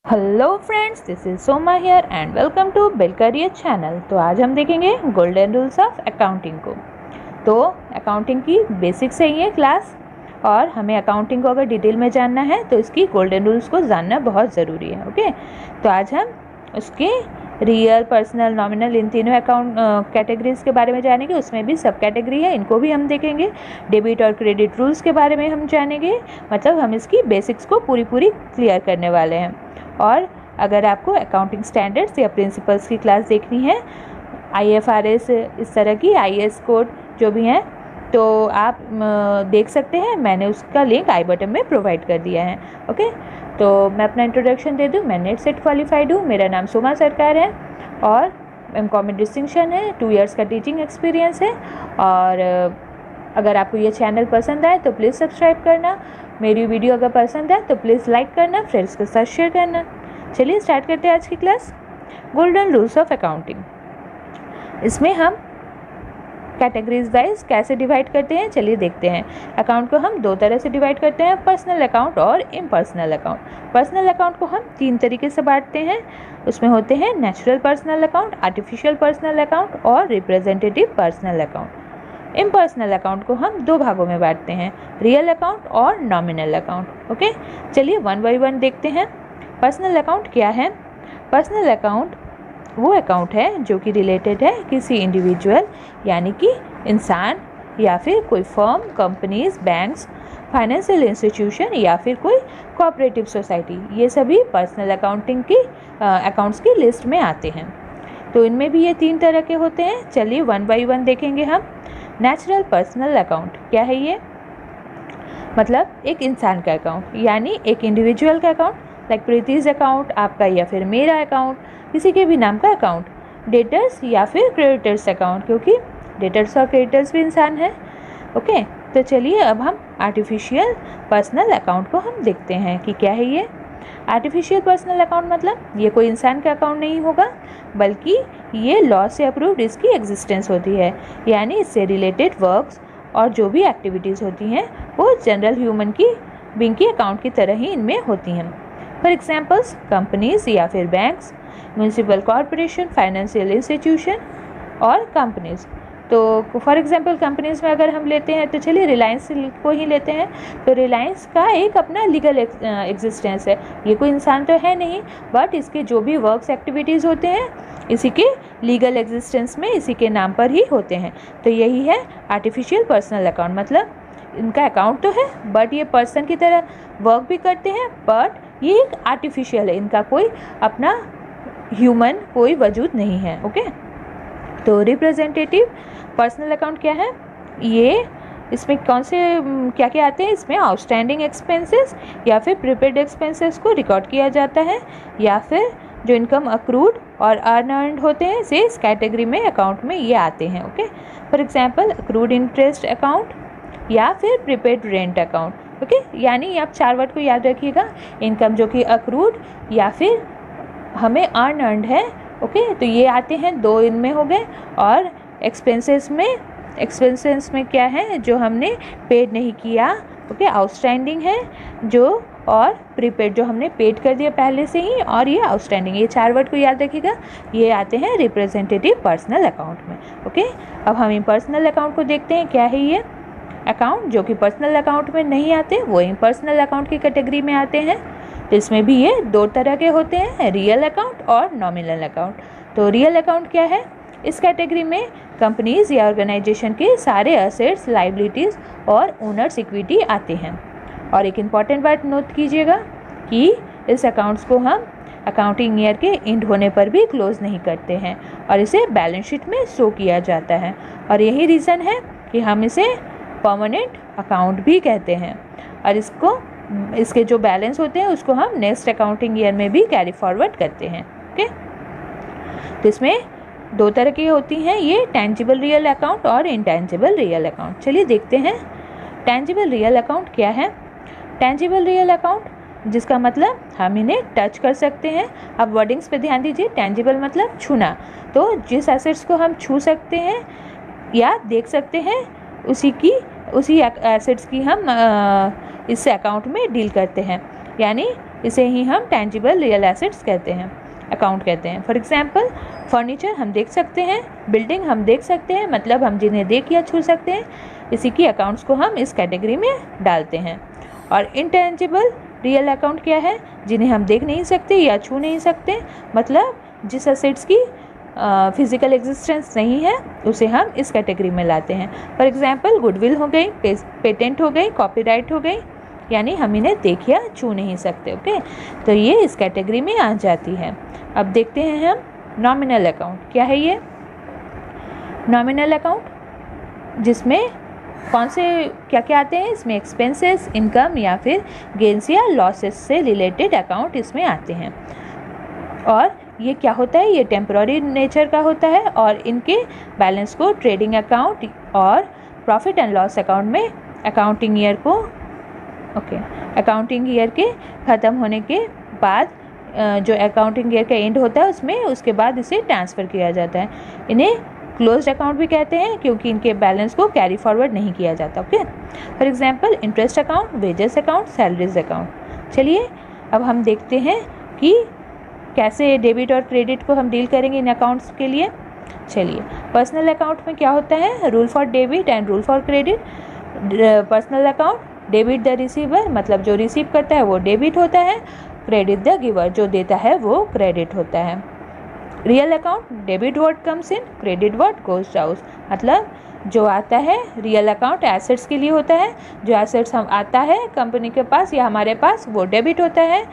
Hello friends, this is Soma here and welcome to bill career channel. तो आज हम देखेंगे गोल्डन रूल्स ऑफ अकाउंटिंग को। तो अकाउंटिंग की बेसिक्स है ये क्लास, और हमें अकाउंटिंग को अगर डिटेल में जानना है तो इसकी गोल्डन रूल्स को जानना बहुत ज़रूरी है। ओके, तो आज हम उसके रियल, पर्सनल, नॉमिनल, इन तीनों अकाउंट कैटेगरीज के बारे में जानेंगे। उसमें भी सब कैटेगरी है, इनको भी हम देखेंगे। डेबिट और क्रेडिट रूल्स के बारे में हम जानेंगे। मतलब हम इसकी बेसिक्स को पूरी क्लियर करने वाले हैं। और अगर आपको अकाउंटिंग स्टैंडर्ड्स या प्रिंसिपल्स की क्लास देखनी है, IFRS, इस तरह की IAS कोड जो भी हैं, तो आप देख सकते हैं। मैंने उसका लिंक आई बटन में प्रोवाइड कर दिया है। ओके, तो मैं अपना इंट्रोडक्शन दे दूं। मैं नेट सेट क्वालिफाइड हूँ, मेरा नाम सोमा सरकार है और MCOM में डिस्टिंक्शन है, 2 इयर्स का टीचिंग एक्सपीरियंस है। और अगर आपको ये चैनल पसंद आए तो प्लीज़ सब्सक्राइब करना। मेरी वीडियो अगर पसंद है तो प्लीज़ लाइक करना, फ्रेंड्स के साथ शेयर करना। चलिए स्टार्ट करते हैं आज की class. Golden rules of accounting, इसमें हम कैटेगरीज वाइज कैसे डिवाइड करते हैं, चलिए देखते हैं। अकाउंट को हम 2 तरह से डिवाइड करते हैं, पर्सनल अकाउंट और इम्पर्सनल अकाउंट। पर्सनल अकाउंट को हम 3 तरीके से बांटते हैं। उसमें होते हैं natural personal account, artificial personal account और representative personal account. Impersonal account को हम 2 भागों में बांटते हैं, रियल अकाउंट और नॉमिनल अकाउंट। ओके, चलिए 1 बाय 1 देखते हैं। पर्सनल अकाउंट क्या है? पर्सनल अकाउंट वो अकाउंट है जो कि रिलेटेड है किसी इंडिविजुअल, यानी कि इंसान, या फिर कोई firm, companies, banks, financial institution या फिर कोई कोऑपरेटिव सोसाइटी। ये सभी पर्सनल अकाउंटिंग की अकाउंट्स की लिस्ट में आते हैं। तो इनमें भी ये 3 तरह के होते हैं। चलिए 1 बाय 1 देखेंगे हम। नेचुरल पर्सनल अकाउंट क्या है? ये मतलब एक इंसान का अकाउंट, यानी एक इंडिविजुअल का अकाउंट, लाइक प्रीतिज अकाउंट आपका या फिर मेरा अकाउंट, किसी के भी नाम का अकाउंट। डेटर्स या फिर क्रेडिटर्स अकाउंट, क्योंकि डेटर्स और क्रेडिटर्स भी इंसान है। ओके, तो चलिए अब हम आर्टिफिशियल पर्सनल अकाउंट को हम देखते हैं कि क्या है ये। आर्टिफिशियल पर्सनल अकाउंट मतलब ये कोई इंसान का अकाउंट नहीं होगा, बल्कि ये लॉ से अप्रूव्ड इसकी एग्जिस्टेंस होती है, यानी इससे रिलेटेड वर्क्स और जो भी एक्टिविटीज़ होती हैं वो जनरल ह्यूमन की बीइंग की अकाउंट की तरह ही इनमें होती हैं। फॉर एग्जांपल्स, कंपनीज या फिर banks, municipal corporation, financial institution और कंपनीज। तो फॉर एग्जांपल कंपनीज में अगर हम लेते हैं तो चलिए रिलायंस को ही लेते हैं। तो रिलायंस का एक अपना लीगल एग्जिस्टेंस है। ये कोई इंसान तो है नहीं, बट इसके जो भी वर्क्स एक्टिविटीज़ होते हैं इसी के लीगल एग्जिस्टेंस में, इसी के नाम पर ही होते हैं। तो यही है आर्टिफिशियल पर्सनल अकाउंट। मतलब इनका अकाउंट तो है बट ये पर्सन की तरह वर्क भी करते हैं, बट ये एक आर्टिफिशियल है, इनका कोई अपना ह्यूमन कोई वजूद नहीं है। ओके, तो रिप्रेजेंटेटिव पर्सनल अकाउंट क्या है? ये इसमें कौन से क्या क्या आते हैं? इसमें आउटस्टैंडिंग एक्सपेंसेस या फिर प्रीपेड एक्सपेंसेस को रिकॉर्ड किया जाता है, या फिर जो इनकम अक्रूड और अनअर्न्ड होते हैं से इस कैटेगरी में अकाउंट में ये आते हैं। Okay, for example accrued interest account या फिर प्रीपेड रेंट अकाउंट। ओके, यानी आप 4 वर्ड को याद रखिएगा। इनकम जो कि अक्रूड या फिर हमें अनअर्न्ड है। ओके, तो ये आते हैं 2 इनमें हो गए। और एक्सपेंसेस में क्या है? जो हमने पेड नहीं किया। ओके, आउटस्टैंडिंग है जो, और प्रीपेड जो हमने पेड कर दिया पहले से ही, और ये आउटस्टैंडिंग। ये 4 वर्ड को याद रखिएगा, ये आते हैं रिप्रेजेंटेटिव पर्सनल अकाउंट में। ओके, अब हम पर्सनल अकाउंट को देखते हैं। क्या है ये अकाउंट? जो कि पर्सनल अकाउंट में नहीं आते, वो पर्सनल अकाउंट की कैटेगरी में आते हैं। तो इसमें भी ये 2 तरह के होते हैं, रियल अकाउंट और नॉमिनल अकाउंट। तो रियल अकाउंट क्या है? इस कैटेगरी में कंपनीज या ऑर्गेनाइजेशन के सारे असेट्स, लाइबिलिटीज़ और ओनर्स इक्विटी आते हैं। और एक इम्पॉर्टेंट बात नोट कीजिएगा कि इस अकाउंट्स को हम अकाउंटिंग ईयर के एंड होने पर भी क्लोज नहीं करते हैं, और इसे बैलेंस शीट में शो किया जाता है। और यही रीज़न है कि हम इसे परमानेंट अकाउंट भी कहते हैं। और इसके जो बैलेंस होते हैं उसको हम नेक्स्ट अकाउंटिंग ईयर में भी कैरी फॉरवर्ड करते हैं। ओके, तो इसमें 2 तरह की होती हैं ये, टेंजिबल रियल अकाउंट और इंटेंजिबल रियल अकाउंट। चलिए देखते हैं टेंजिबल रियल अकाउंट क्या है। टेंजिबल रियल अकाउंट जिसका मतलब हम इन्हें टच कर सकते हैं। अब वर्डिंग्स पे ध्यान दीजिए। टेंजिबल मतलब छूना, तो जिस एसेट्स को हम छू सकते हैं या देख सकते हैं उसी एसेट्स की हम इस अकाउंट में डील करते हैं। यानी इसे ही हम टेंजिबल रियल एसेट्स कहते हैं, अकाउंट कहते हैं। फॉर एग्जांपल फर्नीचर हम देख सकते हैं, बिल्डिंग हम देख सकते हैं, मतलब हम जिन्हें देख या छू सकते हैं, इसी की अकाउंट्स को हम इस कैटेगरी में डालते हैं। और इनटेंजिबल रियल अकाउंट क्या है? जिन्हें हम देख नहीं सकते या छू नहीं सकते, मतलब जिस असेट्स की फिजिकल एग्जिस्टेंस नहीं है, उसे हम इस कैटेगरी में लाते हैं। फॉर एग्जांपल गुडविल हो गई, पेटेंट हो गई, कॉपीराइट हो गई, यानी हम इन्हें देख या छू नहीं सकते। ओके, तो ये इस कैटेगरी में आ जाती है। अब देखते हैं हम नॉमिनल अकाउंट। क्या है ये नॉमिनल अकाउंट? जिसमें कौन से क्या क्या आते हैं? इसमें एक्सपेंसेस, इनकम या फिर गेन्स या लॉसेस से रिलेटेड अकाउंट इसमें आते हैं। और ये क्या होता है? ये टेम्पररी नेचर का होता है और इनके बैलेंस को ट्रेडिंग अकाउंट और प्रॉफिट एंड लॉस अकाउंट में अकाउंटिंग ईयर के ख़त्म होने के बाद जो अकाउंटिंग ईयर का एंड होता है उसमें उसके बाद इसे ट्रांसफ़र किया जाता है। इन्हें क्लोज्ड अकाउंट भी कहते हैं क्योंकि इनके बैलेंस को कैरी फॉरवर्ड नहीं किया जाता। Okay, for example interest account, wages account, salaries account. चलिए अब हम देखते हैं कि कैसे डेबिट और क्रेडिट को हम डील करेंगे इन अकाउंट्स के लिए। चलिए, पर्सनल अकाउंट में क्या होता है? Rule for debit and rule for credit. Personal account debit the receiver, मतलब जो रिसीव करता है वो डेबिट होता है, क्रेडिट द गिवर, जो देता है वो क्रेडिट होता है। Real account debit what comes in, credit what goes out, मतलब जो आता है रियल अकाउंट एसेट्स के लिए होता है, जो एसेट्स हम आता है कंपनी के पास या हमारे पास वो डेबिट होता है,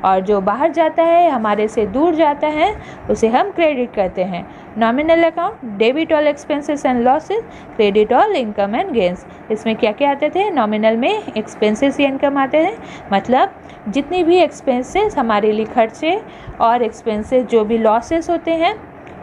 और जो बाहर जाता है हमारे से दूर जाता है उसे हम क्रेडिट करते हैं। Nominal account debit all expenses and losses, credit all income and gains. इसमें क्या क्या आते थे? नॉमिनल में एक्सपेंसेस या इनकम आते हैं, मतलब जितनी भी एक्सपेंसेस हमारे लिए खर्चे और एक्सपेंसेस जो भी लॉसेस होते हैं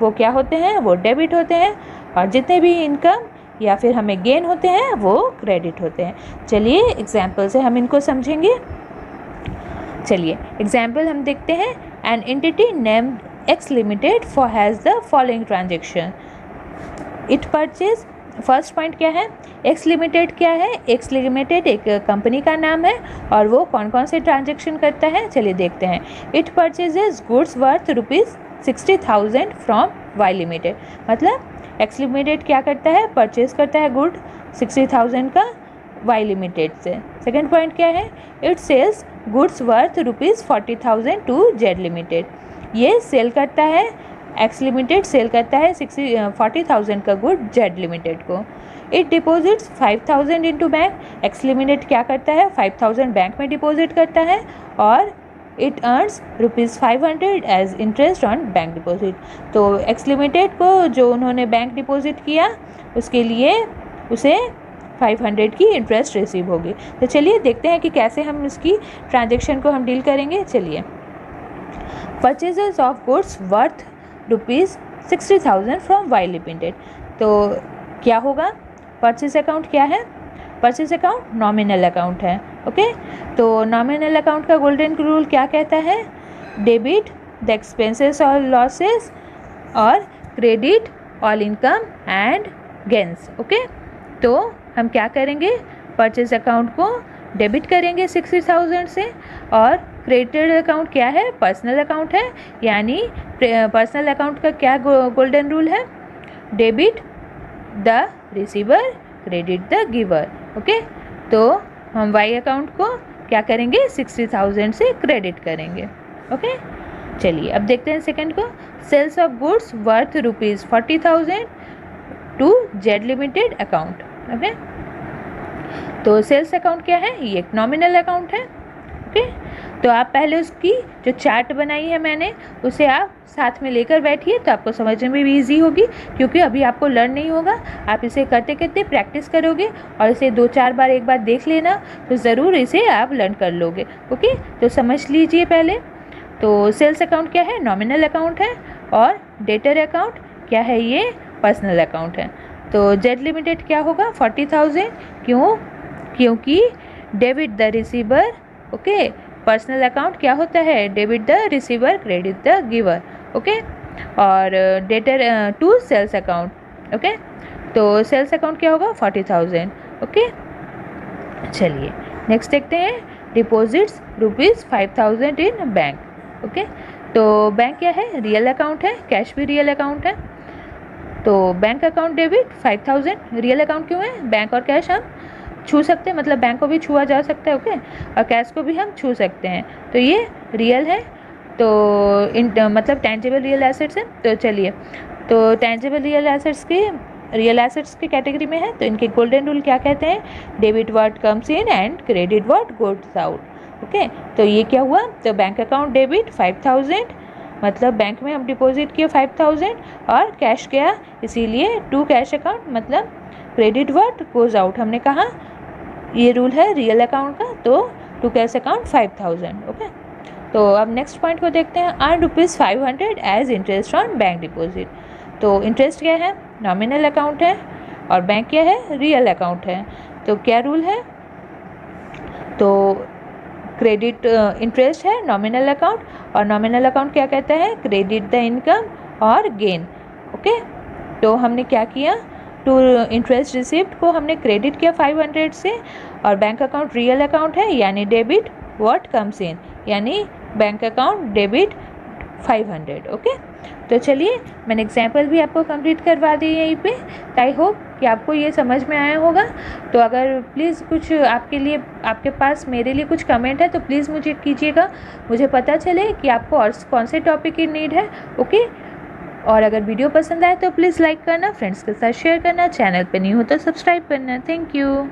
वो क्या होते हैं? वो डेबिट होते हैं, और जितने भी इनकम या फिर हमें गेन होते हैं वो क्रेडिट होते हैं। चलिए एग्जाम्पल से हम इनको समझेंगे। चलिए एग्जाम्पल हम देखते हैं। An entity named x limited for has the following transaction. It purchase, first point क्या है? एक्स लिमिटेड क्या है? एक्स लिमिटेड एक कंपनी का नाम है और वो कौन कौन से ट्रांजेक्शन करता है, चलिए देखते हैं। It purchases goods worth ₹60,000 from Y limited, मतलब एक्स लिमिटेड क्या करता है? परचेज करता है गुड 60,000 का वाई लिमिटेड से। सेकेंड पॉइंट क्या है? It sells goods worth ₹40,000 to Z limited. ये सेल करता है, एक्स लिमिटेड सेल करता है 40,000 का गुड जेड लिमिटेड को। It deposits 5,000 into bank, X limited क्या करता है? 5,000 बैंक में डिपॉजिट करता है, और it earns ₹500 as interest on bank deposit. तो एक्स लिमिटेड को जो उन्होंने बैंक डिपॉजिट किया उसके लिए उसे 500 की इंटरेस्ट रिसीव होगी। तो चलिए देखते हैं कि कैसे हम इसकी ट्रांजेक्शन को हम डील करेंगे। चलिए, purchases of goods worth ₹60,000 from Y limited. तो क्या होगा? परचेज अकाउंट क्या है? परचेज अकाउंट नॉमिनल अकाउंट है। ओके, तो नॉमिनल अकाउंट का गोल्डन रूल क्या कहता है? डेबिट द एक्सपेंसेस और लॉसेस और credit all income and gains. Okay, तो हम क्या करेंगे? परचेज अकाउंट को डेबिट करेंगे 60,000 से, और क्रेडिट अकाउंट क्या है? पर्सनल अकाउंट है, यानी पर्सनल अकाउंट का क्या गोल्डन रूल है? Debit the receiver, credit the giver. Okay, तो हम वाई अकाउंट को क्या करेंगे? 60,000 से क्रेडिट करेंगे। ओके, चलिए अब देखते हैं सेकंड को। Sales of goods worth ₹40,000 to Z limited account. Okay, तो सेल्स अकाउंट क्या है? ये एक नॉमिनल अकाउंट है। ओके, तो आप पहले उसकी जो चार्ट बनाई है मैंने उसे आप साथ में लेकर बैठिए, तो आपको समझने में भी ईजी होगी, क्योंकि अभी आपको लर्न नहीं होगा। आप इसे करते करते प्रैक्टिस करोगे और इसे 2-4 बार एक बार देख लेना, तो ज़रूर इसे आप लर्न कर लोगे। ओके, तो समझ लीजिए पहले। तो सेल्स अकाउंट क्या है? नॉमिनल अकाउंट है, और डेटर अकाउंट क्या है? ये पर्सनल अकाउंट है। तो जेड लिमिटेड क्या होगा? 40,000, क्यों? क्योंकि debit the receiver. Okay, personal account क्या होता है? Debit the receiver, credit the giver. Okay, और debtor to sales account. Okay, तो सेल्स अकाउंट क्या होगा? 40,000। ओके, चलिए नेक्स्ट देखते हैं। Deposits ₹5,000 in bank. ओके, तो बैंक क्या है? रियल अकाउंट है, कैश भी रियल अकाउंट है। तो bank account debit 5000, real account क्यों है? बैंक और कैश हम छू सकते हैं, मतलब बैंक को भी छुआ जा सकता है, ओके, और कैश को भी हम छू सकते हैं, तो ये रियल है। तो मतलब टेंजिबल रियल एसेट्स है। तो चलिए, तो टेंजिबल रियल एसेट्स की कैटेगरी में है, तो इनके गोल्डन रूल क्या कहते हैं? Debit what comes in and credit what goes out. Okay, तो ये क्या हुआ? तो बैंक अकाउंट डेबिट 5000, मतलब बैंक में हम डिपॉजिट किए 5000 और कैश गया, इसीलिए टू कैश अकाउंट, मतलब क्रेडिट व्हाट गोज आउट। हमने कहा ये रूल है रियल अकाउंट का, तो टू कैश अकाउंट 5000। ओके, तो अब नेक्स्ट पॉइंट को देखते हैं। Earn ₹500 as interest on bank deposit. तो इंटरेस्ट क्या है? नॉमिनल अकाउंट है, और बैंक क्या है? रियल अकाउंट है। तो क्या रूल है? तो क्रेडिट इंटरेस्ट है नॉमिनल अकाउंट, और नॉमिनल अकाउंट क्या कहता है? क्रेडिट द इनकम और गेन। ओके, तो हमने क्या किया? टू इंटरेस्ट रिसिप्ट को हमने क्रेडिट किया 500 से, और बैंक अकाउंट रियल अकाउंट है, यानी डेबिट व्हाट कम्स इन, यानी बैंक अकाउंट डेबिट 500। ओके, तो चलिए, मैंने एग्जाम्पल भी आपको कंप्लीट करवा दी यहीं पे। आई होप कि आपको ये समझ में आया होगा। तो अगर प्लीज़ कुछ आपके पास मेरे लिए कुछ कमेंट है तो प्लीज़ मुझे कीजिएगा, मुझे पता चले कि आपको और कौन से टॉपिक की नीड है। ओके, और अगर वीडियो पसंद आए तो प्लीज़ लाइक करना, फ्रेंड्स के साथ शेयर करना, चैनल पे नहीं हो तो सब्सक्राइब करना। Thank you.